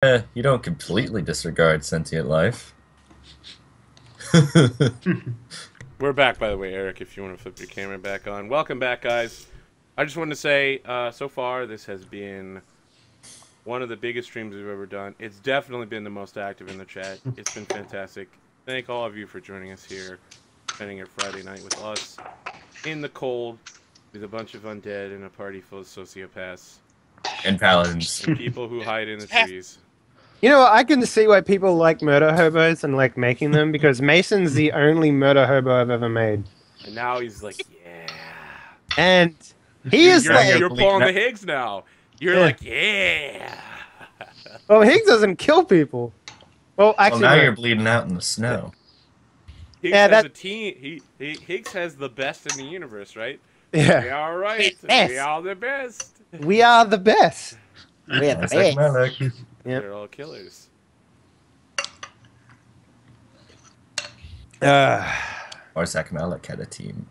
You don't completely disregard sentient life. We're back, by the way, Eric, if you want to flip your camera back on. Welcome back, guys. I just wanted to say, so far, this has been one of the biggest streams we've ever done. It's definitely been the most active in the chat. It's been fantastic. Thank all of you for joining us here, spending your Friday night with us in the cold with a bunch of undead and a party full of sociopaths And paladins. and people who hide in the trees. You know, I can see why people like murder hobos and like making them because Mason's the only murder hobo I've ever made. And now he's like, yeah. And he is You're pulling the Higgs now. You're like, yeah. Well, Higgs doesn't kill people. Well, actually, Well, now no. you're bleeding out in the snow. Higgs has a team. Higgs has the best in the universe, right? Yeah. We are right. We are the best. We are the best. We are the Isaac best. Malik. Yep. They're all killers. Isaac Malik had a team.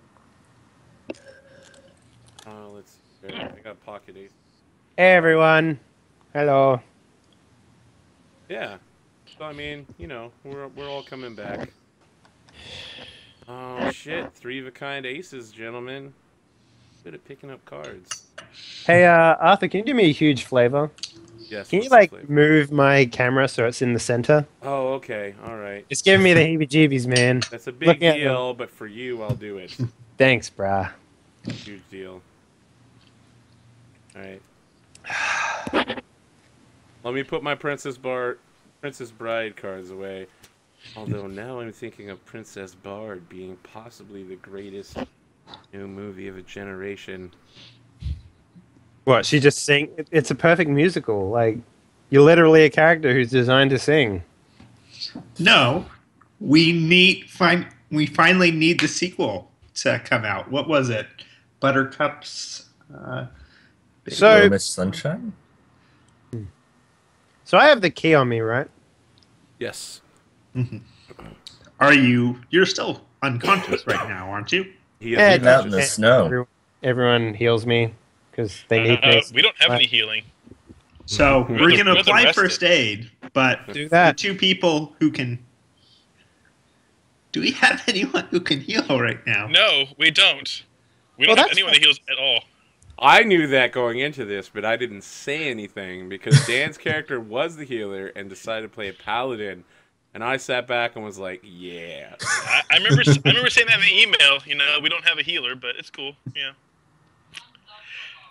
Let's see. I got pocket ace. Hey, everyone. Hello. Yeah. So I mean, you know, we're all coming back. Oh shit! 3 of a kind aces, gentlemen. Good at picking up cards. Hey, Arthur, can you do me a huge favor? Yes. Can you, what's the like, flavor? move my camera so it's in the center? Oh, okay. All right. It's giving me the heebie-jeebies, man. That's a big Looking at deal, but for you, I'll do it. Thanks, brah. Huge deal. All right. Let me put my Princess Bride cards away. Although now I'm thinking of Princess Bard being possibly the greatest new movie of a generation. What, she just sing? It's a perfect musical. Like, you're literally a character who's designed to sing. No, we finally need the sequel to come out. What was it? Buttercup's. So, Little Miss Sunshine? so I have the key on me, right? Yes. You're still unconscious right now, aren't you? He Yeah, has Bleeding out in the snow. Everyone heals me because they need me. We don't have any healing. So we're going to We're apply arrested. first aid, but Do the that. two people who can. Do we have anyone who can heal right now? No, we don't. We Well, don't have that's anyone that heals at all. I knew that going into this, but I didn't say anything because Dan's character was the healer and decided to play a paladin. And I sat back and was like, yeah. I remember saying that in the email. You know, we don't have a healer, but it's cool. Yeah.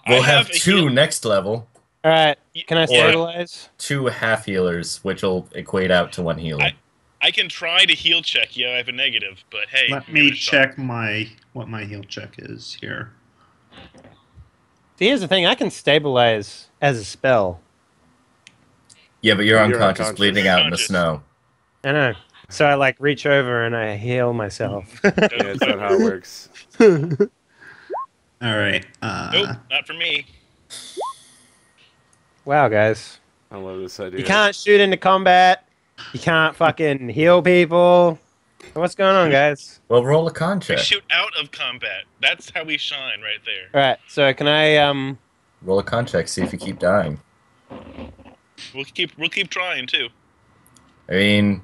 We'll I have a 2 heal- next level. All right, can I stabilize? 2 half healers, which will equate out to 1 healer. I can try to heal check. Yeah, I have a negative, but hey. Let give me it a shot. check what my heal check is here. See, here's the thing: I can stabilize as a spell. Yeah, but you're You're unconscious, unconscious. bleeding out in the Unconscious. snow. I know. So I like reach over and I heal myself. Yeah, that's not how it works. All right. Nope, not for me. Wow, guys. I love this idea. You can't shoot into combat. You can't fucking heal people. What's going on, guys? Well, roll a con We check. shoot out of combat. That's how we shine right there. All right. So can I Roll a con check, see if you keep dying. We'll keep trying too. I mean,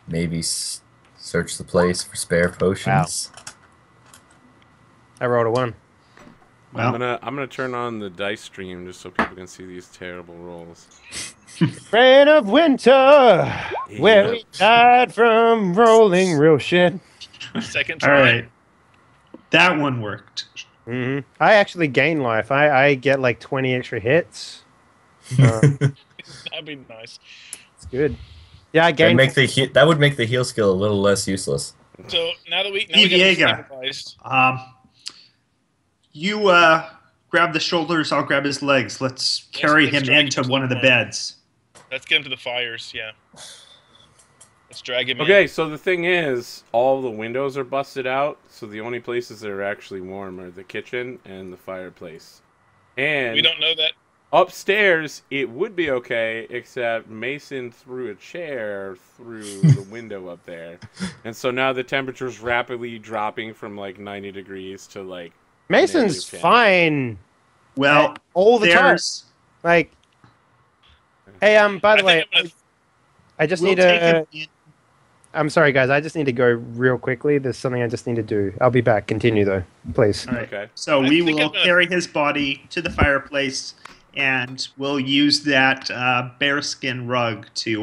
maybe search the place for spare potions. I rolled a 1. well, I'm gonna turn on the dice stream just so people can see these terrible rolls. Rain of winter, where Yep. we died from rolling real shit. Second all try. right. That one worked. I actually gain life. I get like 20 extra hits. That'd be nice. It's good. Yeah, I That'd gain. make that would make the heal skill a little less useless. So now that we get Diego. stabilized, You grab the shoulders. I'll grab his legs. Let's carry let's him drag into him one of the somewhere. beds. let's get him to the fires. Yeah. Let's drag him in. Okay, so the thing is, all the windows are busted out, so the only places that are actually warm are the kitchen and the fireplace. And We don't know that. upstairs, it would be okay, except Mason threw a chair through the window up there. And so now the temperature's rapidly dropping from like 90 degrees to like... Mason's negative 10. fine Well, all the time. there's Like, Hey, by the I way, think I'm gonna- I just We'll need take to. him in. I'm sorry, guys. I just need to go real quickly. There's something I just need to do. I'll be back. Continue though, please. All right. Okay. So I we think will I'm gonna- carry his body to the fireplace, and we'll use that bearskin rug to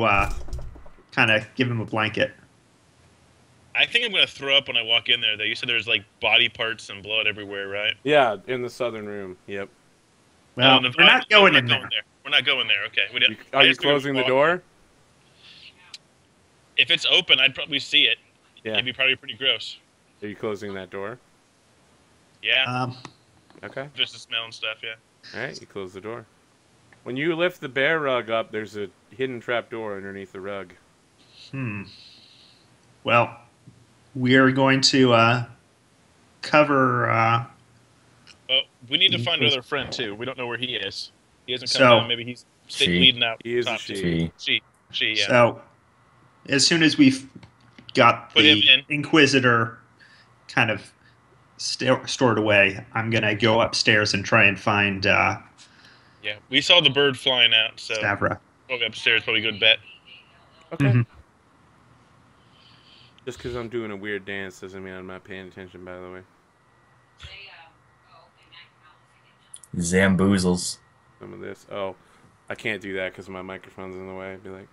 kind of give him a blanket. I think I'm gonna throw up when I walk in there. Though you said there's like body parts and blood everywhere, right? Yeah, in the southern room. Yep. Well, Oh, we're not going we're in there. We're not going there. Okay. We didn't, Are I you just gonna closing the walk- door? If it's open, I'd probably see it. Yeah. It'd be probably pretty gross. Are you closing that door? Yeah. Okay. Just the smell and stuff. Yeah. All right, you close the door. When you lift the bear rug up, there's a hidden trap door underneath the rug. Well, we are going to cover. Oh, we need to Mm-hmm. find our other friend too. We don't know where he is. He hasn't come So- down. Maybe he's She. bleeding out. He is a top she. two. She. Yeah. So, as soon as we've got Put him the in. Inquisitor kind of stored away, I'm going to go upstairs and try and find Yeah. We saw the bird flying out, so Stavra. we'll go upstairs. Probably good bet. Okay. Mhm. Just because I'm doing a weird dance doesn't mean I'm not paying attention, by the way. Zamboozles. Some of this. Oh, I can't do that because my microphone's in the way. I'd be like,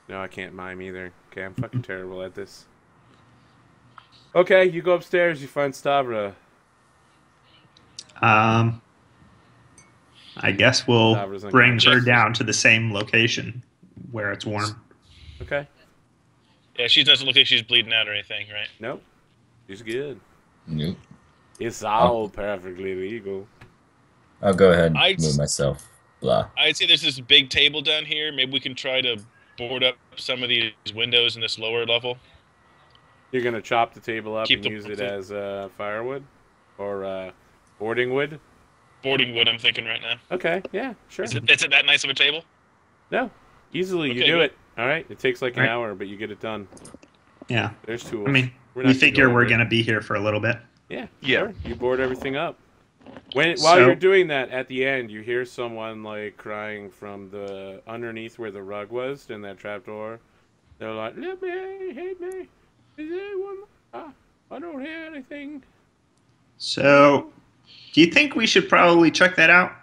no, I can't mime either. Okay, I'm fucking terrible at this. Okay, you go upstairs, you find Stavra. I guess we'll Stavra's bring her unconscious. down to the same location where it's warm. Okay. Yeah, she doesn't look like she's bleeding out or anything, right? Nope. She's good. Nope. It's all perfectly legal. I'll go ahead and I'd- move myself. Blah. I'd say there's this big table down here. Maybe we can try to board up some of these windows in this lower level. You're going to chop the table up Keep and the- use it as firewood? Or boarding wood? Boarding wood, I'm thinking right now. Okay, yeah, sure. Is it that nice of a table? No, easily you Okay, do good. it. All right, it takes like an Right. hour, but you get it done. Yeah. There's tools. I mean, We're we not gonna figure go we're over it. going to be here for a little bit. Yeah, Yeah. sure. You board everything up. While So- you're doing that, at the end, you hear someone like crying from the underneath where the rug was in that trapdoor. They're like, "Let me, hate me. Is anyone? I don't hear anything." So, do you think we should probably check that out?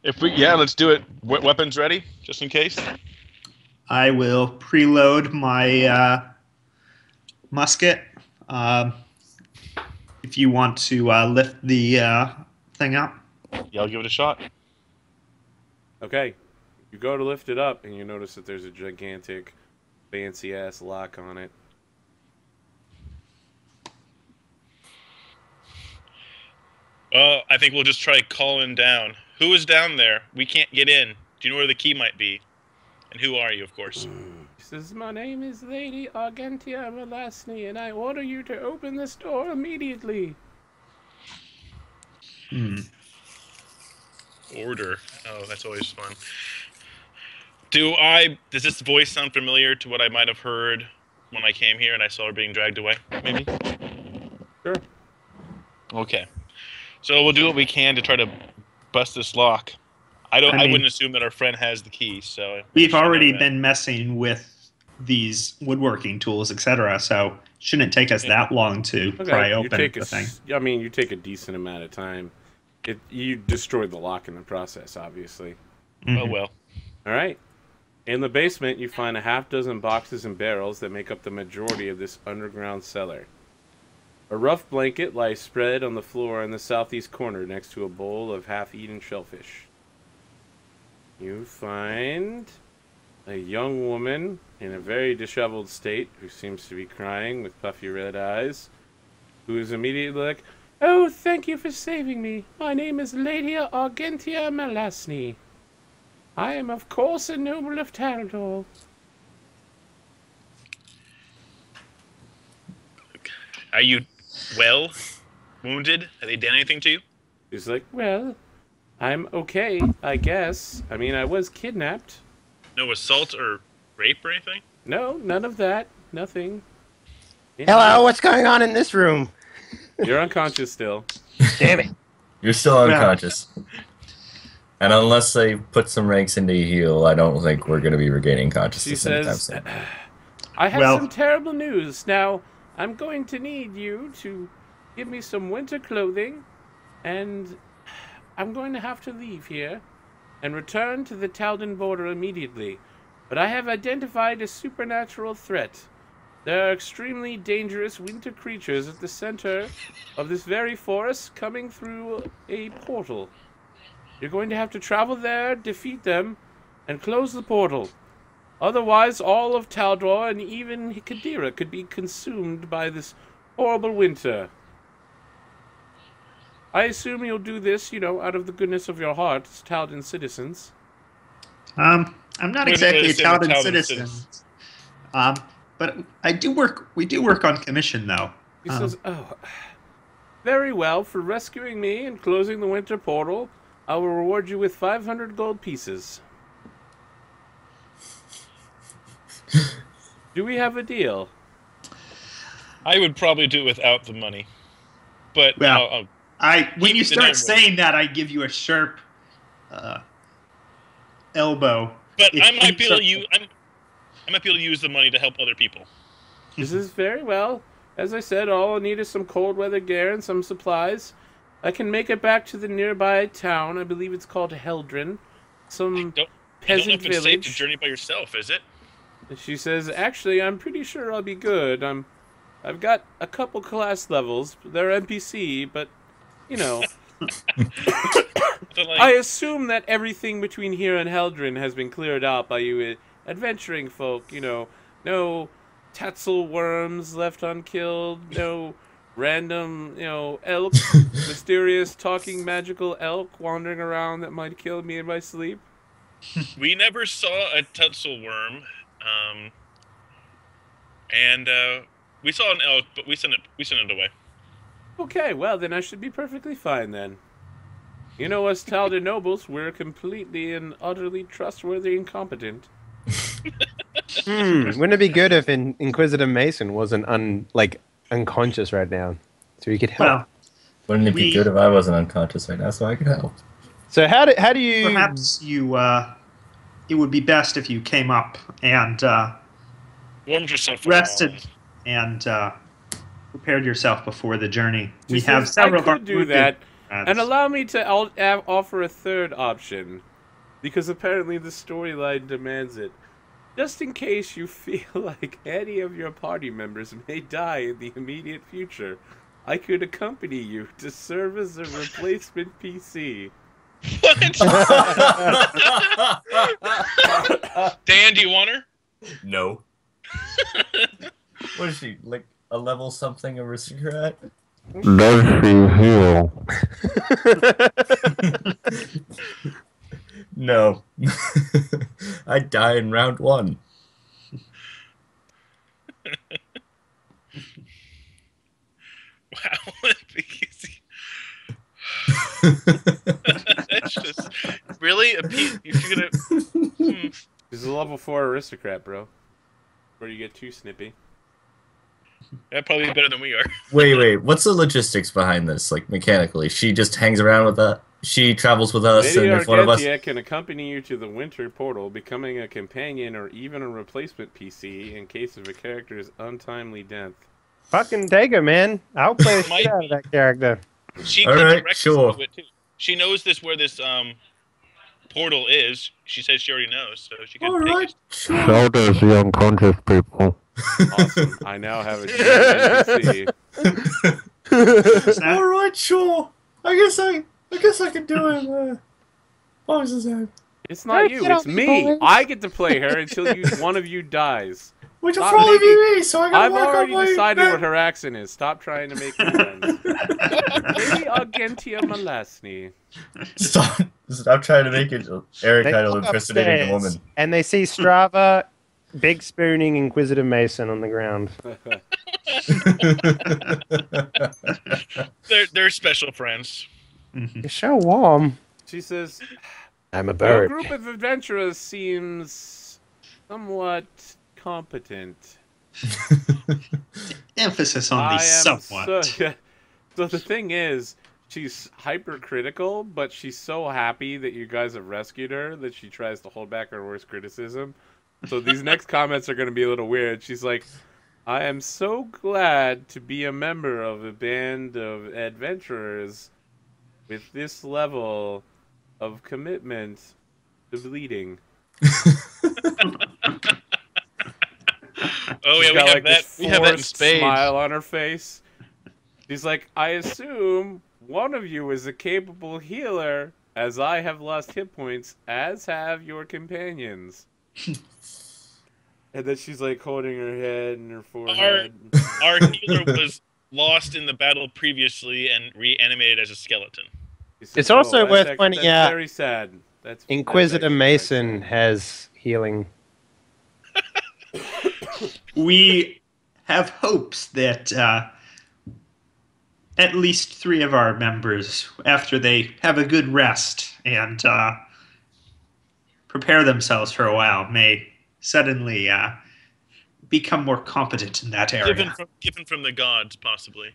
Let's do it. Weapons ready, just in case. I will preload my musket. If you want to lift the thing up. Yeah, I'll give it a shot. Okay, you go to lift it up, and you notice that there's a gigantic, fancy-ass lock on it. I think we'll just try calling down. Who is down there? We can't get in. Do you know where the key might be? And who are you, of course? He says, "My name is Lady Argentia Melasny, and I order you to open this door immediately." Order. Oh, that's always fun. Does this voice sound familiar to what I might have heard when I came here and I saw her being dragged away? Maybe? Sure. Okay. So we'll do what we can to try to bust this lock. I I mean- wouldn't assume that our friend has the key, so We've should know already that. been messing with these woodworking tools, etc. So, shouldn't take us that long to pry you open take the thing. I mean, you take a decent amount of time. You destroyed the lock in the process, obviously. Oh well. All right. In the basement, you find a half dozen boxes and barrels that make up the majority of this underground cellar. A rough blanket lies spread on the floor in the southeast corner next to a bowl of half-eaten shellfish. You find a young woman in a very disheveled state who seems to be crying with puffy red eyes, who is immediately like, "Oh, thank you for saving me. My name is Lady Argentia Melasny. I am, of course, a noble of Tarador." Are you well? Wounded? Have they done anything to you? He's like, "Well, I'm okay, I guess. I mean, I was kidnapped. No assault or rape or anything? No, none of that. Nothing." Hello, what's going on in this room? You're unconscious still. Damn it. You're still unconscious. And unless they put some ranks into heal, I don't think we're going to be regaining She consciousness anytime says, soon. I have Well- some terrible news. Now, I'm going to need you to give me some winter clothing, and I'm going to have to leave here and return to the Talden border immediately. But I have identified a supernatural threat. There are extremely dangerous winter creatures at the center of this very forest coming through a portal. You're going to have to travel there, defeat them, and close the portal. Otherwise, all of Taldor and even Kadira could be consumed by this horrible winter. I assume you'll do this, out of the goodness of your heart as Talden citizens. I'm not Wait, exactly a wait, Talden Talden citizen. citizen. But I do work. We do work on commission, though. He says, very well, for rescuing me and closing the winter portal, I will reward you with 500 gold pieces. Do we have a deal? I would probably do it without the money, but Well, when you Keep the start number. saying that, I give you a sharp elbow. but If I might be able you to use. I might be able to use the money to help other people. This is very well. As I said, all I need is some cold weather gear and some supplies. I can make it back to the nearby town. I believe it's called Heldrin. Some I don't know peasant if it's safe to village. journey by yourself, is it? And she says, actually, I'm pretty sure I'll be good. I've got a couple class levels. They're NPC, but, So, like, I assume that everything between here and Heldrin has been cleared out by you adventuring folk. No Tetzel worms left unkilled. No random, elk, mysterious talking magical elk wandering around that might kill me in my sleep. we never saw a Tetzel worm, and we saw an elk, but we sent it away. Okay, well, then I should be perfectly fine then. Us Talden nobles, we're completely and utterly trustworthy and competent. Wouldn't it be good if Inquisitor Mason wasn't unconscious right now, so he could help? Well, Wouldn't it be we- good if I wasn't unconscious right now so I could help? So how do you? perhaps you. It would be best if you came up and Warmed yourself up. rested and prepared yourself before the journey. We She have says, several. I could do that, and and allow me to offer a third option, because apparently the storyline demands it. Just in case you feel like any of your party members may die in the immediate future, I could accompany you to serve as a replacement PC. Dan, do you want her? No. What is she, like a level something aristocrat? Does she heal? No. I die in round 1. Wow. That's just really a piece. You're gonna. She's a level 4 aristocrat, bro. Where you get too snippy. That'd probably be better than we are. Wait. What's the logistics behind this? Like mechanically, she just hangs around with us. She travels with us, Lady and if one of us. Argentia can accompany you to the winter portal, becoming a companion or even a replacement PC in case of a character's untimely death. Fucking Dago, man! I'll play the Might shit out of that character. She All can right, direct us sure. to it too. She knows where this portal is. She says she already knows, so she can All take right, us. sure. So does the unconscious people. Awesome. I now have a GM NPC. All right, sure. I guess I can do it. What was his name? It's not you, Get it's on me, me. boys. I get to play her until one of you dies. Which will Stop probably making- be me. So I gotta I've work already on my decided what her accent is. Stop trying to make me friends. Lady Argentia Malasny. Stop trying to make it Eric They Idle walk impersonating a upstairs, woman. and they see Strava, big spooning Inquisitor Mason on the ground. They're special friends. You're so warm. She says, I'm a your bird. group of adventurers seems somewhat competent. Emphasis on I the am somewhat. So the thing is, she's hypercritical, but she's so happy that you guys have rescued her that she tries to hold back her worst criticism. So these next comments are going to be a little weird. She's like, I am so glad to be a member of a band of adventurers with this level of commitment to bleeding. Oh She's yeah, we got, have like, that. this We have that in forced spades. smile on her face. She's like, I assume one of you is a capable healer, as I have lost hit points, as have your companions. And then she's like holding her head and her forehead. Our healer was lost in the battle previously and reanimated as a skeleton. She said, It's also that's worth pointing that's out very sad. That's Inquisitor actually Mason quite sad. has healing. We have hopes that at least 3 of our members, after they have a good rest and prepare themselves for a while, may suddenly become more competent in that area. Given from the gods, possibly.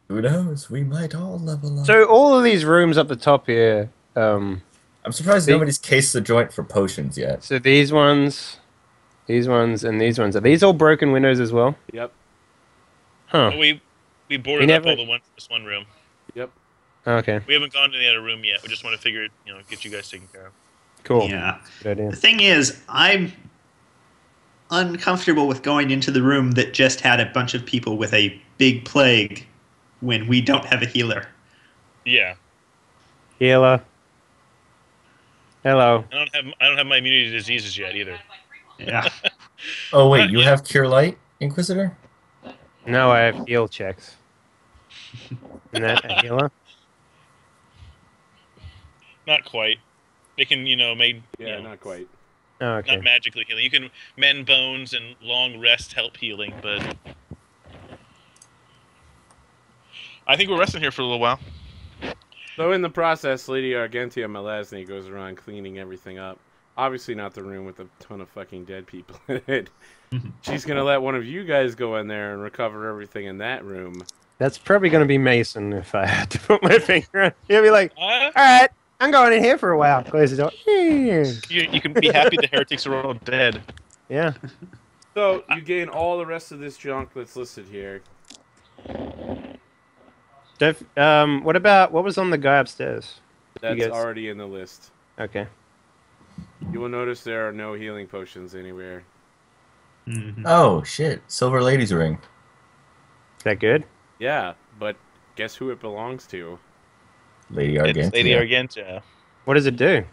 Who knows? We might all level up. So all of these rooms up the top here. I'm surprised See? nobody's cased the joint for potions yet. So these ones, and these ones. Are these all broken windows as well? Yep, Huh. But we boarded We up never- all the ones in this one room. yep. Okay. We haven't gone to the other room yet. We just want to figure it, get you guys taken care of. Cool. Yeah. Good idea. The thing is, I'm uncomfortable with going into the room that just had a bunch of people with a big plague when we don't have a healer. Yeah, Healer. Hello. I don't have my immunity to diseases yet either. Yeah. Oh wait, you have Cure Light, Inquisitor? No, I have heal checks. Isn't that a healer? Not quite. They can, make Yeah, not quite. Oh, okay. not magically healing. You can mend bones and long rest help healing, but I think we're resting here for a little while. So in the process, Lady Argentia Malazny goes around cleaning everything up. Obviously not the room with a ton of fucking dead people in it. She's going to let one of you guys go in there and recover everything in that room. That's probably going to be Mason if I had to put my finger on. He'll be like, Uh, all right, I'm going in here for a while. Close the door. you can be happy the heretics are all dead. Yeah. So you gain all the rest of this junk that's listed here. What was on the guy upstairs? That's guys- already in the list. Okay. You will notice there are no healing potions anywhere. Mhm. Oh shit, Silver Lady's ring. Is that good? Yeah, but guess who it belongs to? Lady It's Argentia. Lady Argentia. What does it do?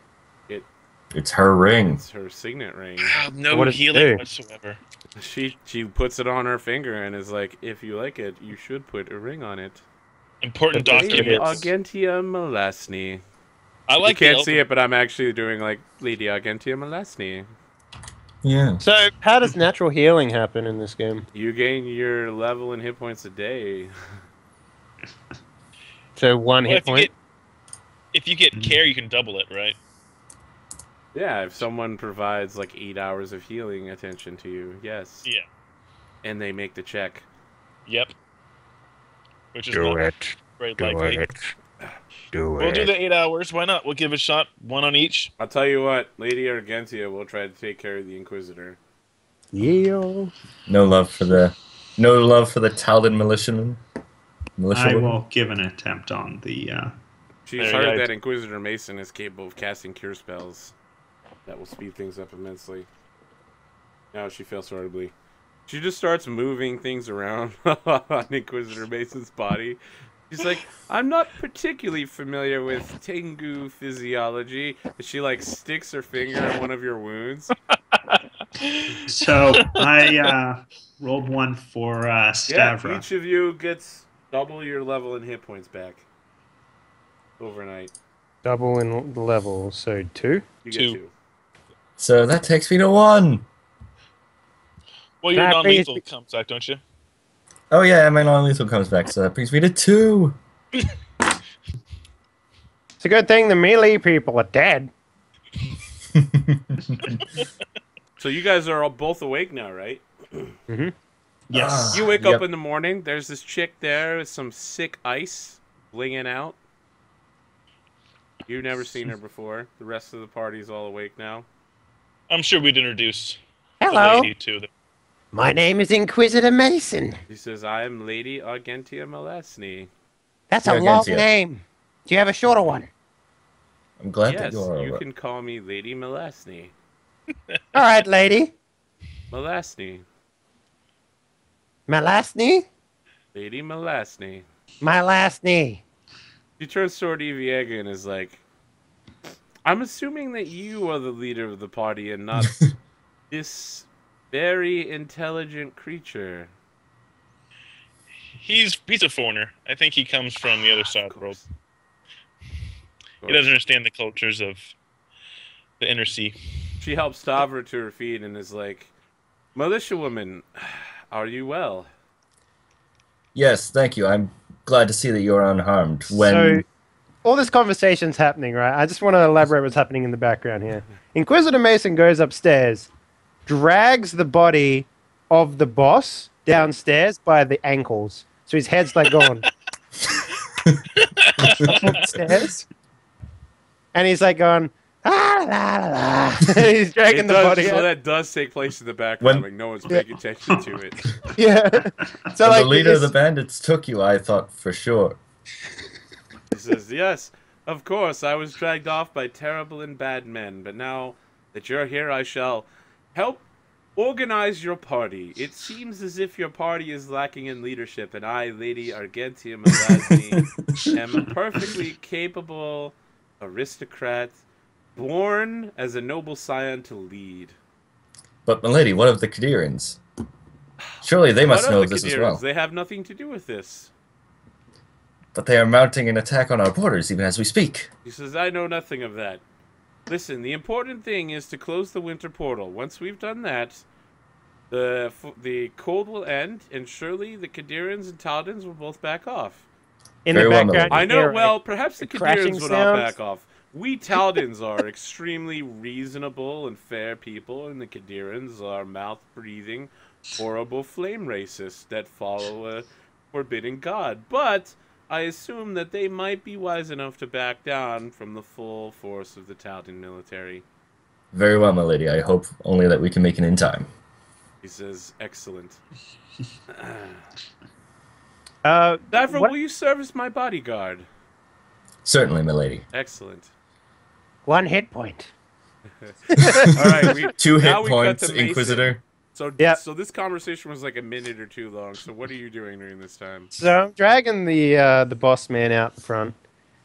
It's her ring. It's her signet ring. No What does it healing do? whatsoever. She puts it on her finger and is like, if you like it, you should put a ring on it. Important Lady documents. Argentia Malazny. I like You can't see it, but I'm actually doing like Lady Argentia Malazny. Yeah. So, how does natural healing happen in this game? You gain your level and hit points a day. So, one Well, hit point? if you get care, you can double it, right? Yeah, if someone provides like 8 hours of healing attention to you, yes. Yeah. And they make the check. Yep. Which is not very likely. We'll do the 8 hours. Why not? We'll give it a shot. One on each. I'll tell you what, Lady Argentia will try to take care of the Inquisitor. Yeah. No love for the Taldan militiaman. I will give an attempt on the. She's There you heard go. that Inquisitor Mason is capable of casting cure spells. That will speed things up immensely. Now she fails horribly. She just starts moving things around on Inquisitor Mason's body. She's like, I'm not particularly familiar with Tengu physiology. And she like sticks her finger in one of your wounds. So I rolled one for Yeah, Stavra. each of you gets double your level and hit points back. Overnight. Double in the level, so 2. You get 2. 2. So that takes me to 1. Well, you're Nah, non-lethal please. comes back, don't you? Oh yeah, my non-lethal comes back, so that brings me to 2. It's a good thing the melee people are dead. So you guys are all both awake now, right? Mm-hmm. Yes. You wake Yep. up in the morning. There's this chick there with some sick ice blinging out. You've never seen her before. The rest of the party's all awake now. I'm sure we'd introduce Hello, the lady to them. my name is Inquisitor Mason. She says, "I am Lady Argentia Malesny." That's Yeah, a long Argentia. name. Do you have a shorter one? I'm glad Yes, that you are. you can call me Lady Malesny. All right, lady. Malesny. My last knee? Lady Malesny. My last knee. She turns toward Eviega and is like, "I'm assuming that you are the leader of the party and not this very intelligent creature." He's a foreigner. I think he comes from the other side of the world. Of He doesn't understand the cultures of the inner sea. She helps Stavra to her feet and is like, "Militia woman, are you well?" Yes, thank you. I'm glad to see that you're unharmed. When So, all this conversation's happening, right? I just want to elaborate what's happening in the background here. Inquisitor Mason goes upstairs, drags the body of the boss downstairs by the ankles. So his head's like going upstairs. And he's like going, ah, la, la, la. He's dragging It the does, body so out. that does take place in the background, When- like no one's paying attention to it. Yeah. So when like the leader of this- the bandits took you, I thought for sure. He says, "Yes, of course, I was dragged off by terrible and bad men, but now that you're here, I shall help organize your party. It seems as if your party is lacking in leadership, and I, Lady Argentia Malazny, am a perfectly capable aristocrat, born as a noble scion to lead." But milady, what of the Kadirians? Surely they must What of know the of this as Kadirians? well. They have nothing to do with this. But they are mounting an attack on our borders even as we speak. He says, "I know nothing of that. Listen, the important thing is to close the winter portal. Once we've done that, the cold will end, and surely the Kadirians and Tal'dans will both back off." in Very the well, background, Melody. I you know, hear, well, perhaps the the crashing Kadirians will not sounds. back off. We Tal'dans are extremely reasonable and fair people, and the Kadirians are mouth-breathing, horrible flame racists that follow a forbidden god. But I assume that they might be wise enough to back down from the full force of the Tal'dan military. Very well, milady. I hope only that we can make it in time. He says, "Excellent. Davra, what- will you serve as my bodyguard?" Certainly, milady. Excellent. one hit point. All right, we, 2 hit now we cut points, to Mason. Inquisitor. So, Yep. so this conversation was like a minute or two long. So what are you doing during this time? So I'm dragging the boss man out front.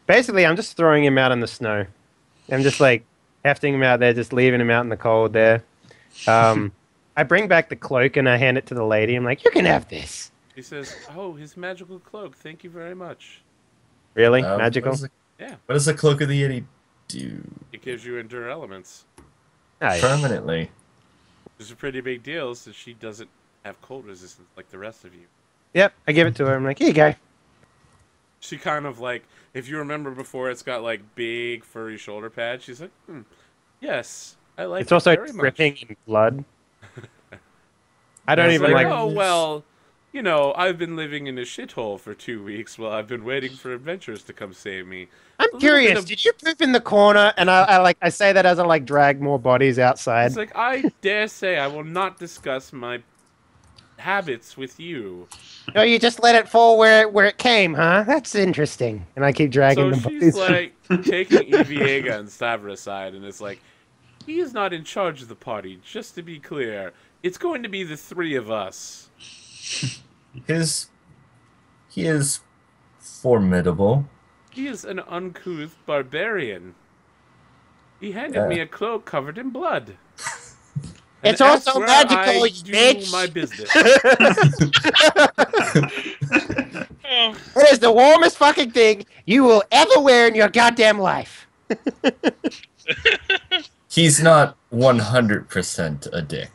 Basically, I'm just throwing him out in the snow. I'm just like hefting him out there, just leaving him out in the cold there. I bring back the cloak and I hand it to the lady. I'm like, you can have this. He says, "Oh, his magical cloak. Thank you very much. Really? What Magical? Yeah, does the Cloak of the Yeti do? it gives you endure elements. Nice. Permanently. It's a pretty big deal since she doesn't have cold resistance like the rest of you." Yep, I give it to her. I'm like, here you go. She kind of like, if you remember before, it's got like big furry shoulder pads. She's like, "Yes, I like It's it also very much." dripping in blood. I don't It's even like. "Oh well, you know, I've been living in a shithole for 2 weeks while I've been waiting for adventurers to come save me." I'm little curious. bit of- Did you poop in the corner? And I say that as I like drag more bodies outside. It's like, "I dare say I will not discuss my habits with you." No, you just let it fall where it came, huh? That's interesting. And I keep dragging So the she's bodies. like taking Eviega and Stavra aside, and it's like, "He is not in charge of the party. Just to be clear, it's going to be the 3 of us." He is formidable. He is an uncouth barbarian. He handed me a cloak covered in blood. And It's that's also where magical, I you do bitch. my business. Oh, It is the warmest fucking thing you will ever wear in your goddamn life. He's not 100% a dick.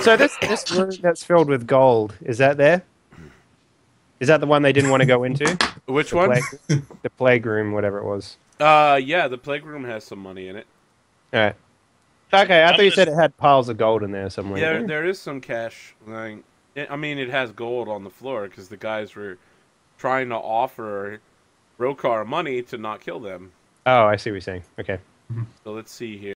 So this room that's filled with gold, is that there? Is that the one they didn't want to go into? Which The one? the plague room, whatever it was. Yeah, the plague room has some money in it. All right. Okay, I I'm thought you gonna- said it had piles of gold in there somewhere. Yeah, there is some cash. Like, I mean, it has gold on the floor because the guys were trying to offer Rokar money to not kill them. Oh, I see what you're saying. Okay. So let's see here.